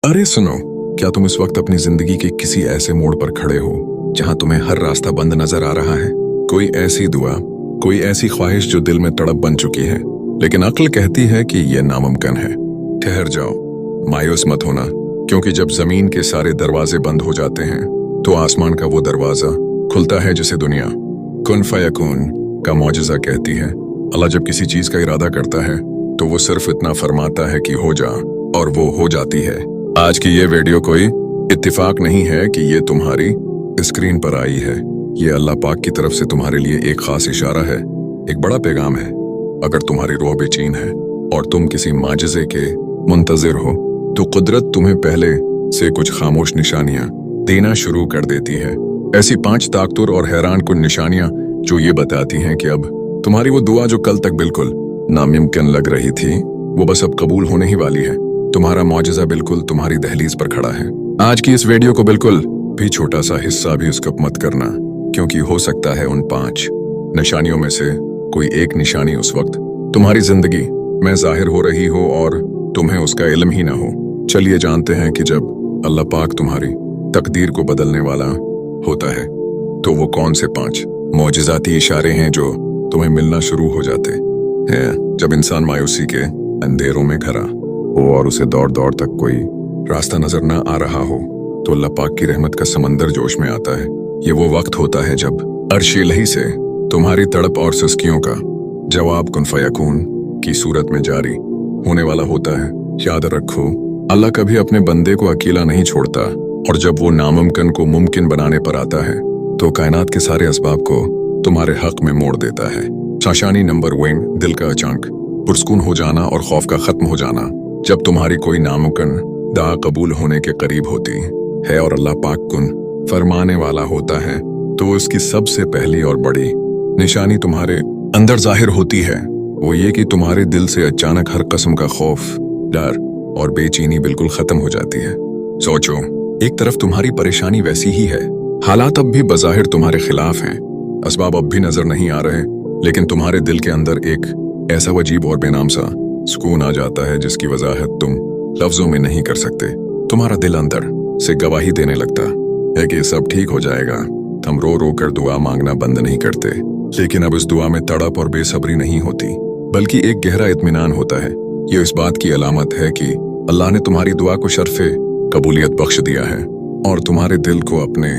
अरे सुनो, क्या तुम इस वक्त अपनी जिंदगी के किसी ऐसे मोड़ पर खड़े हो जहां तुम्हें हर रास्ता बंद नजर आ रहा है? कोई ऐसी दुआ, कोई ऐसी ख्वाहिश जो दिल में तड़प बन चुकी है, लेकिन अक्ल कहती है कि यह नामुमकिन है। ठहर जाओ, मायूस मत होना, क्योंकि जब जमीन के सारे दरवाजे बंद हो जाते हैं तो आसमान का वो दरवाजा खुलता है जिसे दुनिया कुन फयकून का मौजज़ा कहती है। अल्लाह जब किसी चीज का इरादा करता है तो वो सिर्फ इतना फरमाता है कि हो जा, और वो हो जाती है। आज की ये वीडियो कोई इत्तिफाक नहीं है कि ये तुम्हारी स्क्रीन पर आई है। ये अल्लाह पाक की तरफ से तुम्हारे लिए एक खास इशारा है, एक बड़ा पैगाम है। अगर तुम्हारी रूह बेचैन है और तुम किसी माजिज़े के मुंतजिर हो तो कुदरत तुम्हें पहले से कुछ खामोश निशानियां देना शुरू कर देती है। ऐसी 5 ताकतुर और हैरान कुन निशानियां जो ये बताती हैं कि अब तुम्हारी वो दुआ जो कल तक बिल्कुल नामुमकिन लग रही थी, वो बस अब कबूल होने ही वाली है। तुम्हारा मौजज़ा बिल्कुल तुम्हारी दहलीज पर खड़ा है। आज की इस वीडियो को बिल्कुल भी छोटा सा हिस्सा भी स्किप मत करना, क्योंकि हो सकता है उन 5 निशानियों में से कोई एक निशानी उस वक्त तुम्हारी जिंदगी में जाहिर हो रही हो और तुम्हें उसका इल्म ही ना हो। चलिए जानते हैं कि जब अल्लाह पाक तुम्हारी तकदीर को बदलने वाला होता है तो वो कौन से 5 मौजज़ाती इशारे हैं जो तुम्हें मिलना शुरू हो जाते हैं। जब इंसान मायूसी के अंधेरों में घरा हो और उसे दौड़ दौड़ तक कोई रास्ता नजर ना आ रहा हो तो अल्लाह पाक की रहमत का समंदर जोश में आता है। ये वो वक्त होता है जब अर्श इलाही से तुम्हारी तड़प और सुस्कियों का जवाब कुन फयकून की सूरत में जारी होने वाला होता है। याद रखो, अल्लाह कभी अपने बंदे को अकेला नहीं छोड़ता, और जब वो नामुमकिन को मुमकिन बनाने पर आता है तो कायनात के सारे असबाब को तुम्हारे हक में मोड़ देता है। शाशानी नंबर 1, दिल का अचानक पुरस्कून हो जाना और खौफ का खत्म हो जाना। जब तुम्हारी कोई नामुमकिन दुआ कबूल होने के करीब होती है और अल्लाह पाक कुन फरमाने वाला होता है तो उसकी सबसे पहली और बड़ी निशानी तुम्हारे अंदर जाहिर होती है। वो ये कि तुम्हारे दिल से अचानक हर किस्म का खौफ, डर और बेचैनी बिल्कुल खत्म हो जाती है। सोचो, एक तरफ तुम्हारी परेशानी वैसी ही है, हालात अब भी बज़ाहिर तुम्हारे खिलाफ हैं, असबाब अब भी नजर नहीं आ रहे, लेकिन तुम्हारे दिल के अंदर एक ऐसा अजीब और बेनाम सा सुकून आ जाता है जिसकी वजाहत तुम लफ्जों में नहीं कर सकते। तुम्हारा दिल अंदर से गवाही देने लगता है कि सब ठीक हो जाएगा। हम रो रो कर दुआ मांगना बंद नहीं करते, लेकिन अब इस दुआ में तड़प और बेसब्री नहीं होती, बल्कि एक गहरा इत्मीनान होता है। ये इस बात की अलामत है कि अल्लाह ने तुम्हारी दुआ को शर्फ़े कबूलियत बख्श दिया है और तुम्हारे दिल को अपने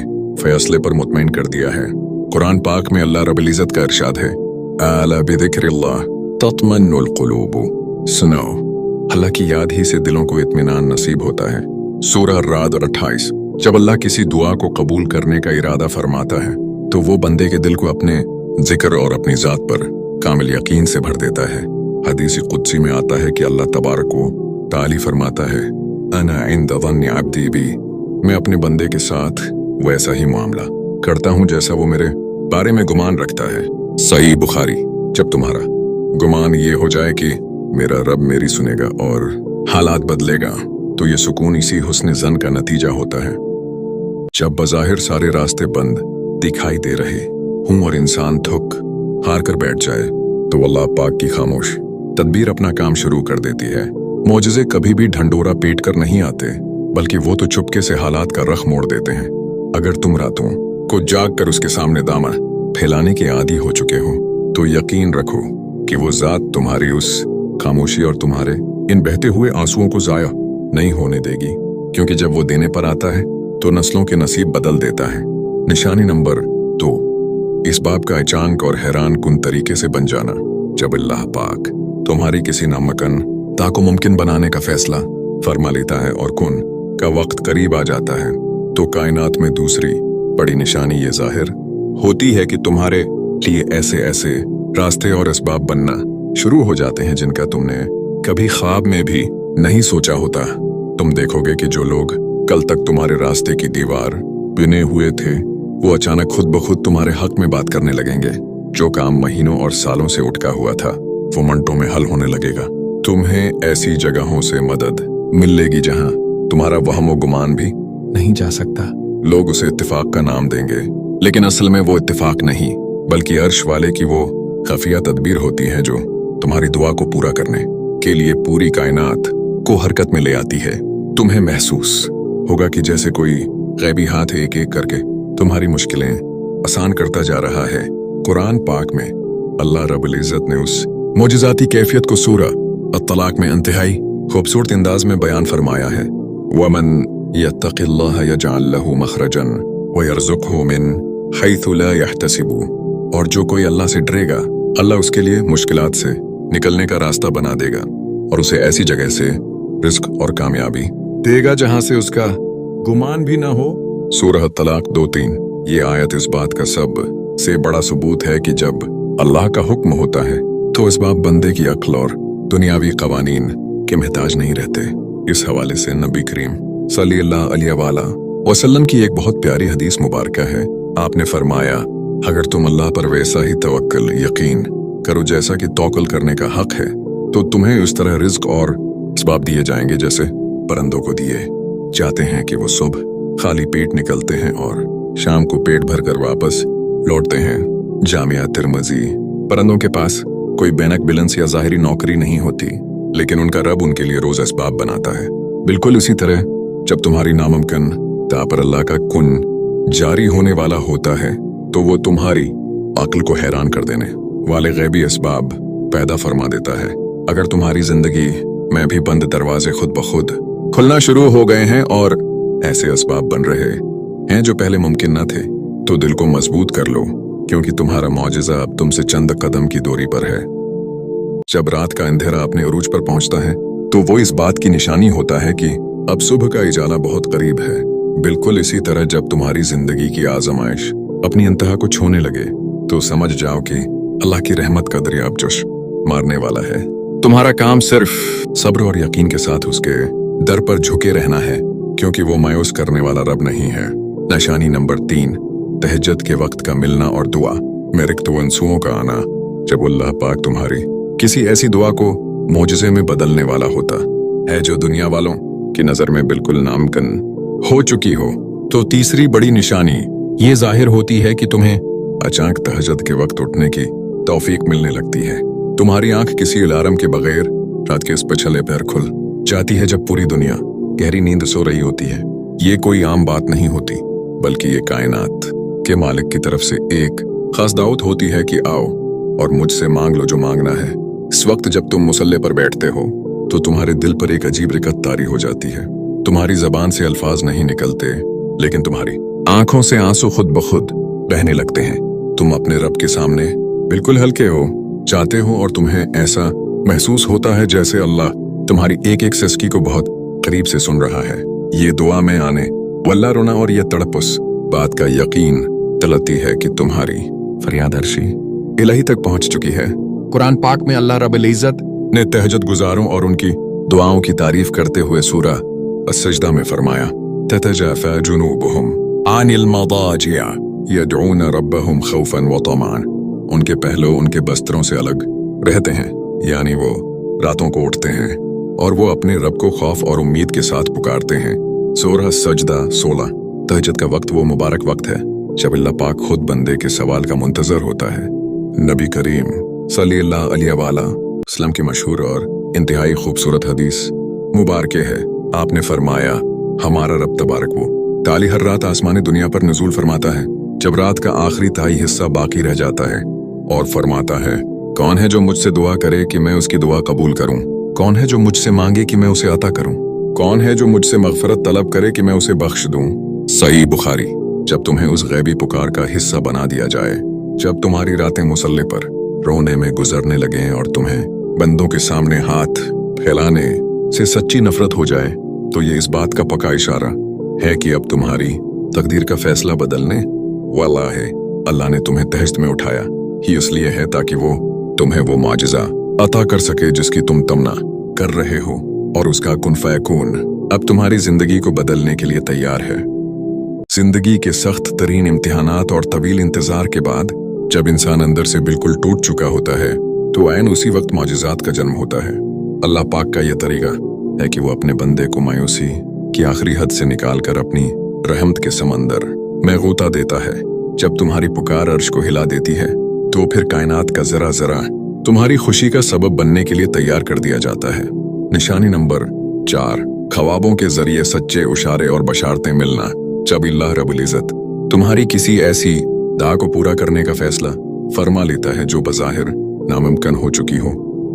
फैसले पर मुतमईन कर दिया है। कुरान पाक में अल्लाह रब्बुल इज़्ज़त का इरशाद है, अला बिज़िक्रिल्लाह तत्मन्नुल क़ुलूब। सुनो, अल्लाह की याद ही से दिलों को इत्मीनान नसीब होता है। सूरह राद 28। जब अल्लाह किसी दुआ को कबूल करने का इरादा फरमाता है तो वो बंदे के दिल को अपने जिक्र और अपनी जात पर कामिल यकीन से भर देता है। हदीस कुदसी में आता है कि अल्लाह तबारक व ताली फरमाता है, अना इंद ज़न्नि अब्दी बी, मैं अपने बंदे के साथ वैसा ही मामला करता हूँ जैसा वो मेरे बारे में गुमान रखता है। सही बुखारी। जब तुम्हारा गुमान ये हो जाए कि मेरा रब मेरी सुनेगा और हालात बदलेगा, तो ये सुकून इसी हुस्न ज़न का नतीजा होता है। जब बज़ाहिर सारे रास्ते बंद दिखाई दे रहे हूँ और इंसान थक हार कर बैठ जाए तो अल्लाह पाक की खामोश तदबीर अपना काम शुरू कर देती है। मौजज़े कभी भी ढंडोरा पीट कर नहीं आते, बल्कि वो तो चुपके से हालात का रख मोड़ देते हैं। अगर तुम रातों को जाग कर उसके सामने दामन फैलाने के आदी हो चुके हो तो यकीन रखो कि वो ज़ात तुम्हारी उस खामोशी और तुम्हारे इन बहते हुए आंसुओं को जाया नहीं होने देगी, क्योंकि जब वो देने पर आता है तो नस्लों के नसीब बदल देता है। निशानी नंबर 2, इस बाप का अचानक और हैरान कुन तरीके से बन जाना। जब अल्लाह पाक तुम्हारी किसी नामुमकिन दुआ को मुमकिन बनाने का फैसला फरमा लेता है और कुन का वक्त करीब आ जाता है तो कायनात में दूसरी बड़ी निशानी ये जाहिर होती है कि तुम्हारे लिए ऐसे ऐसे रास्ते और असबाब बनना शुरू हो जाते हैं जिनका तुमने कभी ख्वाब में भी नहीं सोचा होता। तुम देखोगे कि जो लोग कल तक तुम्हारे रास्ते की दीवार बिने हुए थे वो अचानक खुद ब खुद तुम्हारे हक में बात करने लगेंगे। जो काम महीनों और सालों से उठका हुआ था वो मिनटों में हल होने लगेगा। तुम्हें ऐसी जगहों से मदद मिलेगी जहां तुम्हारा वहम व गुमान भी नहीं जा सकता। लोग उसे इत्तिफाक का नाम देंगे, लेकिन असल में वो इत्तिफाक नहीं बल्कि अर्श वाले की वो खफिया तदबीर होती है जो तुम्हारी दुआ को पूरा करने के लिए पूरी कायनात को हरकत में ले आती है। तुम्हें महसूस होगा कि जैसे कोई गैबी हाथ एक एक करके तुम्हारी मुश्किलें आसान करता जा रहा है। कुरान पाक में अल्लाह रब्बुल इज़्ज़त ने उस मोजिज़ाती कैफियत को सूरा अत-तलाक में इंतहाई खूबसूरत अंदाज में बयान फरमाया है। वमन यत्तक़िल्लाह यजअल लहू मखरजन व यरज़ुक़हू मिन हैथु ला यहतसिबु। और जो कोई अल्लाह से डरेगा, अल्लाह उसके लिए मुश्किलात से निकलने का रास्ता बना देगा और उसे ऐसी जगह से रिस्क और कामयाबी देगा जहां से उसका गुमान भी ना हो। सूरह तलाक 2:3। ये आयत इस बात का सब से बड़ा सबूत है कि जब अल्लाह का हुक्म होता है तो इसबाब बंदे की अक्ल और दुनियावी कवानीन के महताज नहीं रहते। इस हवाले से नबी करीम सल्लल्लाहु अलैहि वसल्लम की एक बहुत प्यारी हदीस मुबारका है। आपने फरमाया, अगर तुम अल्लाह पर वैसा ही तवक्कल यकीन करो जैसा कि तौक्ल करने का हक है, तो तुम्हें उस तरह रिज्क और इसबाब दिए जाएंगे जैसे परिंदों को दिए जाते हैं कि वो सुबह खाली पेट निकलते हैं और शाम को पेट भर कर वापस लौटते हैं। जामिया तिरमिज़ी। परिंदों के पास कोई बैनक बिलंस या ज़ाहिरी नौकरी नहीं होती, लेकिन उनका रब उनके लिए रोज असबाब बनाता है। बिल्कुल इसी तरह जब तुम्हारी नामुमकिन ता पर अल्लाह का कुन जारी होने वाला होता है, तो वो तुम्हारी अक्ल को हैरान कर देने वाले गैबी असबाब पैदा फरमा देता है। अगर तुम्हारी जिंदगी में भी बंद दरवाजे खुद ब खुद खुलना शुरू हो गए हैं और ऐसे असबाब बन रहे हैं जो पहले मुमकिन न थे, तो दिल को मजबूत कर लो, क्योंकि तुम्हारा मौजिज़ा अब तुमसे चंद कदम की दूरी पर है। जब रात का अंधेरा अपने उरूज पर पहुंचता है, तो वो इस बात की निशानी होता है कि अब सुबह का इजाला बहुत करीब है। बिल्कुल इसी तरह जब तुम्हारी जिंदगी की आजमाइश अपनी इंतहा को छूने लगे, तो समझ जाओ कि अल्लाह की रहमत का दरिया अब जोश मारने वाला है। तुम्हारा काम सिर्फ सब्र और यकीन के साथ उसके दर पर झुके रहना है, क्योंकि वो मायूस करने वाला रब नहीं है। निशानी नंबर 3, तहज्जुद के वक्त का मिलना और दुआ में रिक्त आंसुओं का आना। जब अल्लाह पाक तुम्हारी किसी ऐसी दुआ को मौजज़े में बदलने वाला होता है जो दुनिया वालों की नजर में बिल्कुल नामुमकिन हो चुकी हो, तो तीसरी बड़ी निशानी ये जाहिर होती है कि तुम्हें अचानक तहज्जुद के वक्त उठने की तौफीक मिलने लगती है। तुम्हारी आंख किसी अलार्म के बगैर रात के इस पिछले पैर खुल जाती है जब पूरी दुनिया गहरी नींद सो रही होती है। ये कोई आम बात नहीं होती, बल्कि ये कायनात के मालिक की तरफ से एक खास दावत होती है कि आओ और मुझसे मांग लो जो मांगना है। इस वक्त जब तुम मुसल्ले पर बैठते हो, तो तुम्हारे दिल पर एक अजीब रिकत तारी हो जाती है। तुम्हारी जबान से अल्फाज नहीं निकलते, लेकिन तुम्हारी आंखों से आंसू खुद ब खुद बहने लगते हैं। तुम अपने रब के सामने बिल्कुल हल्के हो जाते हो और तुम्हें ऐसा महसूस होता है जैसे अल्लाह तुम्हारी एक एक सिसकी को बहुत करीब से सुन रहा है। ये दुआ में आने वल्ला रोना और ये तड़प उस बात का यकीन दिलाती है कि तुम्हारी फरियाद अर्शी इलाही तक पहुंच चुकी है। कुरान पाक में अल्लाह रब्बुल इज़्ज़त ने तहज्जुद गुजारों और उनकी दुआओं की तारीफ करते हुए सूरा अस-सजदा में फरमाया, ततजाफा जुनूबुहुम अनिल मदाजिअ यदऊन रब्बहुम खौफन व तमअन। उनके पहलू उनके बस्तरों से अलग रहते हैं, यानी वो रातों को उठते हैं और वो अपने रब को खौफ और उम्मीद के साथ पुकारते हैं। सूरह सजदा 16। तहज्जुद का वक्त वो मुबारक वक्त है जब अल्लाह पाक खुद बंदे के सवाल का मुंतजर होता है। नबी करीम सल्लल्लाहु अलैहि वसल्लम की मशहूर और इंतहाई खूबसूरत हदीस मुबारक है। आपने फरमाया, हमारा रब तबारक वो ताली हर रात आसमानी दुनिया पर नज़ूल फरमाता है जब रात का आखिरी ताई हिस्सा बाकी रह जाता है, और फरमाता है, कौन है जो मुझसे दुआ करे कि मैं उसकी दुआ कबूल करूं? कौन है जो मुझसे मांगे कि मैं उसे अता करूं? कौन है जो मुझसे मगफरत तलब करे कि मैं उसे बख्श दूं? सही बुखारी। जब तुम्हें उस गैबी पुकार का हिस्सा बना दिया जाए, जब तुम्हारी रातें मुसल्ले पर रोने में गुजरने लगे और तुम्हें बंदों के सामने हाथ फैलाने से सच्ची नफरत हो जाए, तो ये इस बात का पक्का इशारा है कि अब तुम्हारी तकदीर का फैसला बदलने वाला है। अल्लाह ने तुम्हें तहज्जुद में उठाया ही इसलिए है ताकि वो तुम्हें वो मौजिज़ा अता कर सके जिसकी तुम तमन्ना कर रहे हो, और उसका कुन फयकून अब तुम्हारी जिंदगी को बदलने के लिए तैयार है। जिंदगी के सख्त तरीन इम्तिहानात और तवील इंतजार के बाद जब इंसान अंदर से बिल्कुल टूट चुका होता है, तो ऐन उसी वक्त मौजिज़ात का जन्म होता है। अल्लाह पाक का यह तरीका है कि वो अपने बंदे को मायूसी की आखिरी हद से निकालकर अपनी रहमत के समंदर में गोता देता है। जब तुम्हारी पुकार अर्श को हिला देती है, तो फिर कायनात का जरा जरा तुम्हारी खुशी का सबब बनने के लिए तैयार कर दिया जाता है। निशानी नंबर 4, ख्वाबों के जरिए सच्चे इशारे और बशारतें मिलना। जब अल्लाह रब्बुल इज़्ज़त तुम्हारी किसी ऐसी दाह को पूरा करने का फैसला फरमा लेता है जो बज़ाहिर नामुमकिन हो चुकी हो,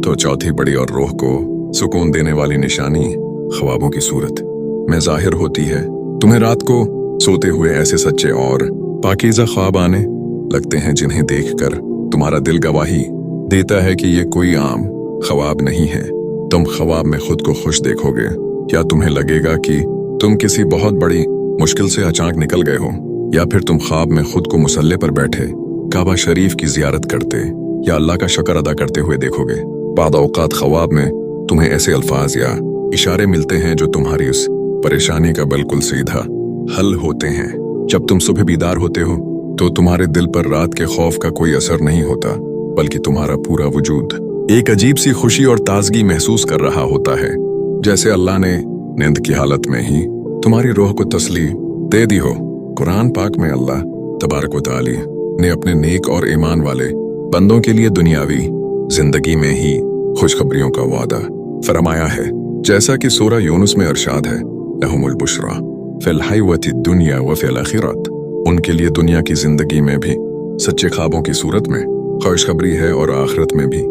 तो चौथी बड़ी और रूह को सुकून देने वाली निशानी ख्वाबों की सूरत में जाहिर होती है। तुम्हें रात को सोते हुए ऐसे सच्चे और पाकीज़ा ख्वाब आने लगते हैं जिन्हें देखकर तुम्हारा दिल गवाही देता है कि ये कोई आम ख्वाब नहीं है। तुम ख्वाब में खुद को खुश देखोगे या तुम्हें लगेगा कि तुम किसी बहुत बड़ी मुश्किल से अचानक निकल गए हो, या फिर तुम ख्वाब में खुद को मुसल्ले पर बैठे काबा शरीफ की जियारत करते या अल्लाह का शुक्र अदा करते हुए देखोगे। बाद औकात ख्वाब में तुम्हें ऐसे अल्फाज या इशारे मिलते हैं जो तुम्हारी उस परेशानी का बिल्कुल सीधा हल होते हैं। जब तुम सुबह बीदार होते हो तो तुम्हारे दिल पर रात के खौफ का कोई असर नहीं होता, बल्कि तुम्हारा पूरा वजूद एक अजीब सी खुशी और ताजगी महसूस कर रहा होता है, जैसे अल्लाह ने नींद की हालत में ही तुम्हारी रूह को तसल्ली दे दी हो। कुरान पाक में अल्लाह तबारक व तआला ने अपने नेक और ईमान वाले बंदों के लिए दुनियावी जिंदगी में ही खुशखबरियों का वादा फरमाया है, जैसा कि सूरह यूनुस में इरशाद है, लहुमुल बुशरा फिल हयाति दुनिया व फिल आखिरत। उनके लिए दुनिया की जिंदगी में भी सच्चे ख्वाबों की सूरत में खुशखबरी है और आखिरत में भी।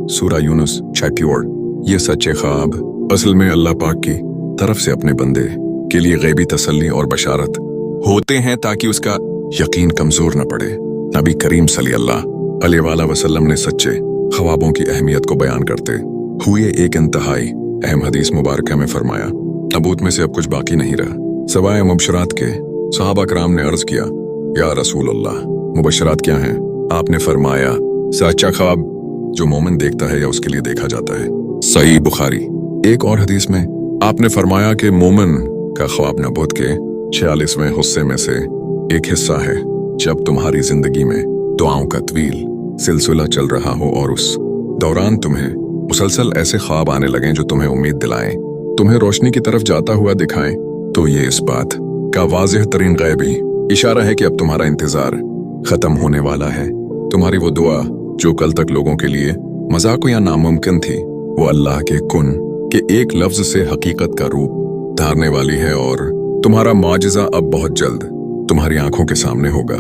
सूरह यूनुस चैप्टर। ये सच्चे ख्वाब असल में अल्लाह पाक की तरफ से अपने बंदे के लिए गैबी तसल्ली और बशारत होते हैं, ताकि उसका यकीन कमजोर न पड़े। नबी करीम सल्लल्लाहु अलैहि वसल्लम ने सच्चे ख्वाबों की अहमियत को बयान करते हुए एक इंतहाई अहम हदीस मुबारक में फरमाया, तबूत में से अब कुछ बाकी नहीं रहा सवाए मुबशरात के। सहाबा कराम ने अर्ज किया, या रसूल अल्लाह, मुबशरात क्या हैं? आपने फरमाया, सच्चा ख्वाब जो मोमिन देखता है या उसके लिए देखा जाता है। सही बुखारी। एक और हदीस में आपने फरमाया कि मोमिन का ख्वाब नबूत के 46वें हिस्से में से एक हिस्सा है। जब तुम्हारी जिंदगी में दुआओं का तवील सिलसिला चल रहा हो और उस दौरान तुम्हें मुसलसल ऐसे ख्वाब आने लगें जो तुम्हें उम्मीद दिलाएं, तुम्हें रोशनी की तरफ जाता हुआ दिखाएं, तो ये इस बात का वाज़ेह तरीन गैबी इशारा है कि अब तुम्हारा इंतजार खत्म होने वाला है। तुम्हारी वो दुआ जो कल तक लोगों के लिए मजाक या नामुमकिन थी, वो अल्लाह के कुन के एक लफ्ज से हकीकत का रूप धारने वाली है, और तुम्हारा मौजज़ा अब बहुत जल्द तुम्हारी आंखों के सामने होगा।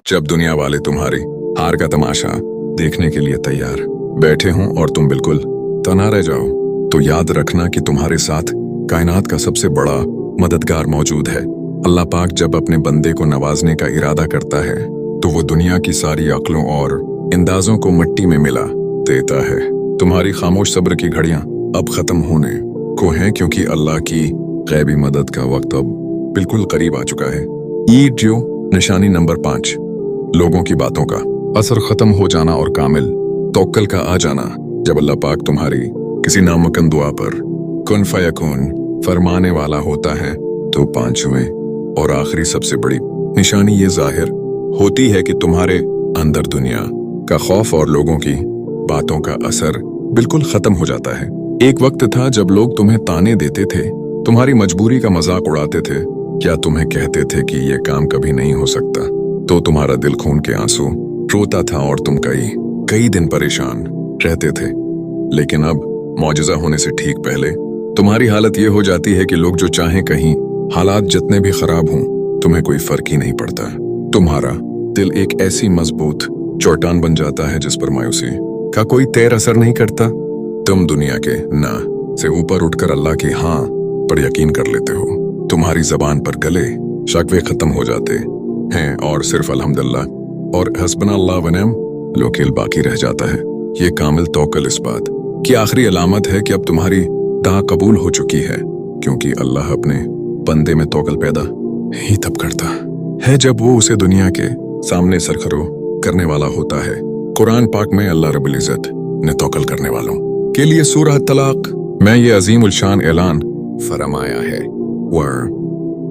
जब दुनिया वाले तुम्हारी हार का तमाशा देखने के लिए तैयार बैठे हों और तुम बिल्कुल तना रह जाओ, तो याद रखना कि तुम्हारे साथ कायनात का सबसे बड़ा मददगार मौजूद है। अल्लाह पाक जब अपने बंदे को नवाजने का इरादा करता है, तो वो दुनिया की सारी अक्लों और अंदाजों को मिट्टी में मिला देता है। तुम्हारी खामोश सब्र की घड़ियां अब खत्म होने को हैं, क्योंकि अल्लाह की गैबी मदद का वक्त अब बिल्कुल करीब आ चुका है। ईद जो निशानी नंबर 5, लोगों की बातों का असर खत्म हो जाना और कामिल तवक्कुल का आ जाना। जब अल्लाह पाक तुम्हारी किसी नामुमकिन दुआ पर कुन फयकून फरमाने वाला होता है, तो 5वें और आखिरी सबसे बड़ी निशानी ये जाहिर होती है कि तुम्हारे अंदर दुनिया का खौफ और लोगों की बातों का असर बिल्कुल खत्म हो जाता है। एक वक्त था जब लोग तुम्हें ताने देते थे, तुम्हारी मजबूरी का मजाक उड़ाते थे, क्या तुम्हें कहते थे कि ये काम कभी नहीं हो सकता, तो तुम्हारा दिल खून के आंसू रोता था और तुम कई दिन परेशान रहते थे। लेकिन अब मौजज़ा होने से ठीक पहले तुम्हारी हालत ये हो जाती है कि लोग जो चाहें कहीं हालात जितने भी खराब हों, तुम्हें कोई फर्क ही नहीं पड़ता। तुम्हारा दिल एक ऐसी मजबूत चट्टान बन जाता है जिस पर मायूसी का कोई तैर असर नहीं करता। तुम दुनिया के ना से ऊपर उठकर अल्लाह की हाँ पर यकीन कर लेते हो। तुम्हारी जबान पर गले शकवे खत्म हो जाते हैं और सिर्फ अल्हम्दुलिल्लाह और हस्बुनल्लाह व निअम वकील बाकी रह जाता है। ये कामिल तवक्कुल इस बात की आखिरी अलामत है कि अब तुम्हारी दुआ कबूल हो चुकी है, क्योंकि अल्लाह अपने बंदे में तवक्कुल पैदा ही तब करता है जब वो उसे दुनिया के सामने सरखरो करने वाला होता है। कुरान पाक में अल्लाह रब्बुल इज़्ज़त ने तवक्कुल करने वालों के लिए सूरह तलाक में ये अजीम उल शान ऐलान फरमाया है,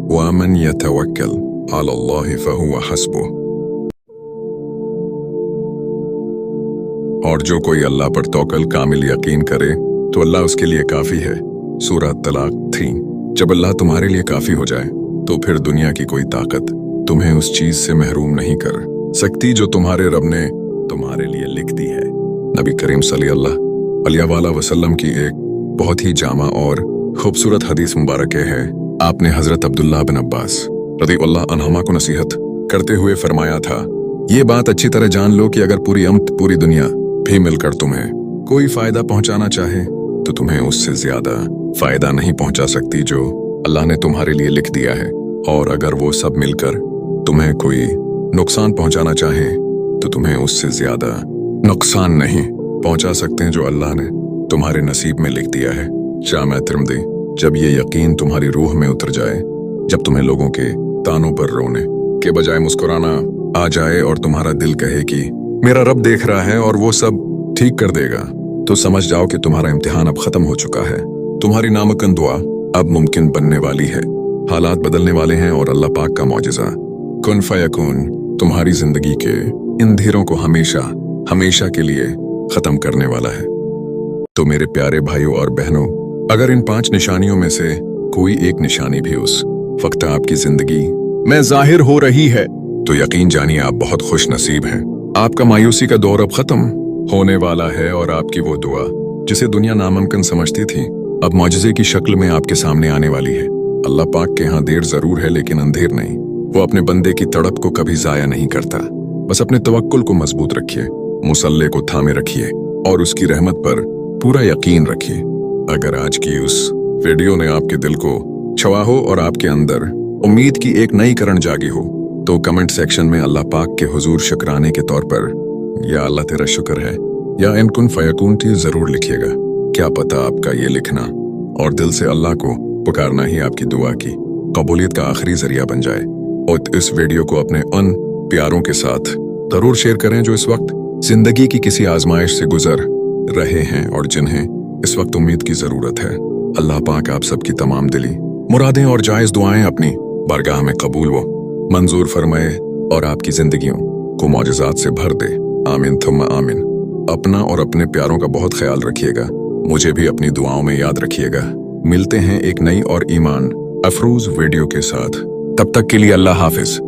वमन यतवक्कल अलल्लाहि फहुव हस्बुह। और जो कोई अल्लाह पर तवक्कुल कामिल यकीन करे तो अल्लाह उसके लिए काफी है। सूरह तलाक 3। जब अल्लाह तुम्हारे लिए काफी हो जाए, तो फिर दुनिया की कोई ताकत तुम्हें उस चीज से महरूम नहीं कर सकती जो तुम्हारे रब ने तुम्हारे लिए लिख दी है। नबी करीम सल्लल्लाहु अलैहि वसल्लम की एक बहुत ही जामा और खूबसूरत हदीस मुबारक है आपने हजरत अब्दुल्लाह बिन अब्बास रज़ियल्लाहु अन्हुमा को नसीहत करते हुए फरमाया था, ये बात अच्छी तरह जान लो कि अगर पूरी दुनिया भी मिलकर तुम्हें कोई फायदा पहुंचाना चाहे तो तुम्हें उससे ज्यादा फायदा नहीं पहुंचा सकती जो अल्लाह ने तुम्हारे लिए लिख दिया है, और अगर वो सब मिलकर तुम्हें कोई नुकसान पहुंचाना चाहे तो तुम्हें उससे ज्यादा नुकसान नहीं पहुंचा सकते जो अल्लाह ने तुम्हारे नसीब में लिख दिया है। जामे तिर्मिज़ी। जब ये यकीन तुम्हारी रूह में उतर जाए, जब तुम्हें लोगों के तानों पर रोने के बजाय मुस्कुराना आ जाए और तुम्हारा दिल कहे कि मेरा रब देख रहा है और वो सब ठीक कर देगा, तो समझ जाओ कि तुम्हारा इम्तिहान अब खत्म हो चुका है। तुम्हारी नामुमकिन दुआ अब मुमकिन बनने वाली है। हालात बदलने वाले हैं और अल्लाह पाक का मौजिज़ा कुन फयकून तुम्हारी जिंदगी के इन अंधेरों को हमेशा के लिए खत्म करने वाला है। तो मेरे प्यारे भाइयों और बहनों, अगर इन 5 निशानियों में से कोई एक निशानी भी उस वक्त आपकी जिंदगी में जाहिर हो रही है तो यकीन जानिए आप बहुत खुश नसीब हैं। आपका मायूसी का दौर अब खत्म होने वाला है और आपकी वो दुआ जिसे दुनिया नामुमकिन समझती थी अब मौजज़े की शक्ल में आपके सामने आने वाली है। अल्लाह पाक के यहाँ देर जरूर है लेकिन अंधेर नहीं। वो अपने बंदे की तड़प को कभी जाया नहीं करता। बस अपने तवक्कुल को मजबूत रखिए, मुसल्ले को थामे रखिए और उसकी रहमत पर पूरा यकीन रखिए। अगर आज की उस वीडियो ने आपके दिल को छुआ हो और आपके अंदर उम्मीद की एक नई किरण जागी हो तो कमेंट सेक्शन में अल्लाह पाक के हुजूर शुक्राने के तौर पर या अल्लाह तेरा शुक्र है या इन कुन फयकून जरूर लिखिएगा। क्या पता आपका ये लिखना और दिल से अल्लाह को पुकारना ही आपकी दुआ की कबूलियत का आखिरी जरिया बन जाए। और इस वीडियो को अपने उन प्यारों के साथ जरूर शेयर करें जो इस वक्त जिंदगी की किसी आजमाइश से गुजर रहे हैं और जिन्हें इस वक्त उम्मीद की जरूरत है। अल्लाह पाक आप सबकी तमाम दिली मुरादें और जायज दुआएं अपनी बारगाह में कबूल वो मंजूर फरमाए और आपकी जिंदगियों को मौजज़ात से भर दे। आमीन थुम्मा आमीन। अपना और अपने प्यारों का बहुत ख्याल रखिएगा। मुझे भी अपनी दुआओं में याद रखिएगा। मिलते हैं एक नई और ईमान अफरोज वीडियो के साथ। तब तक के लिए अल्लाह हाफिज।